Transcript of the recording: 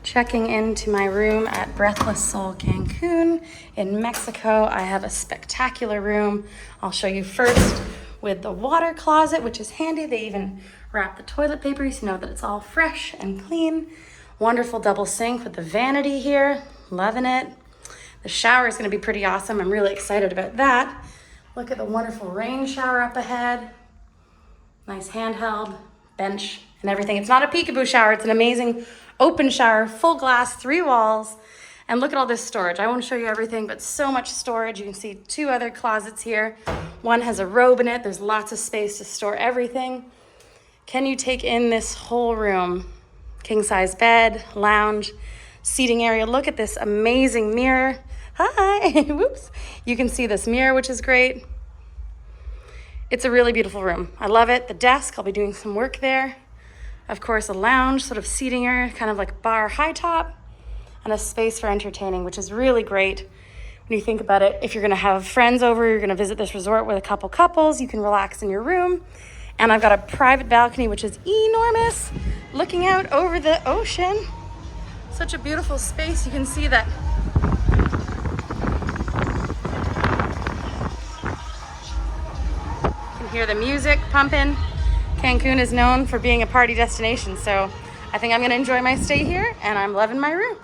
Checking into my room at Breathless Soul Cancun in Mexico. I have a spectacular room. I'll show you first with the water closet, which is handy. They even wrap the toilet paper so you know that it's all fresh and clean. Wonderful double sink with the vanity here. Loving it. The shower is going to be pretty awesome. I'm really excited about that. Look at the wonderful rain shower up ahead. Nice handheld bench and everything. It's not a peekaboo shower. It's an amazing open shower, full glass, 3 walls. And look at all this storage. I won't show you everything, but so much storage. You can see 2 other closets here. One has a robe in it. There's lots of space to store everything. Can you take in this whole room? King size bed, lounge, seating area. Look at this amazing mirror. Hi, whoops. You can see this mirror, which is great. It's a really beautiful room. I love it. The desk, I'll be doing some work there. Of course, a lounge, sort of seating area, kind of like bar high top, and a space for entertaining, which is really great when you think about it. If you're gonna have friends over, you're gonna visit this resort with a couple couples, you can relax in your room. And I've got a private balcony, which is enormous, looking out over the ocean. Such a beautiful space. You can see that. You can hear the music pumping. Cancun is known for being a party destination, so I think I'm gonna enjoy my stay here, and I'm loving my room.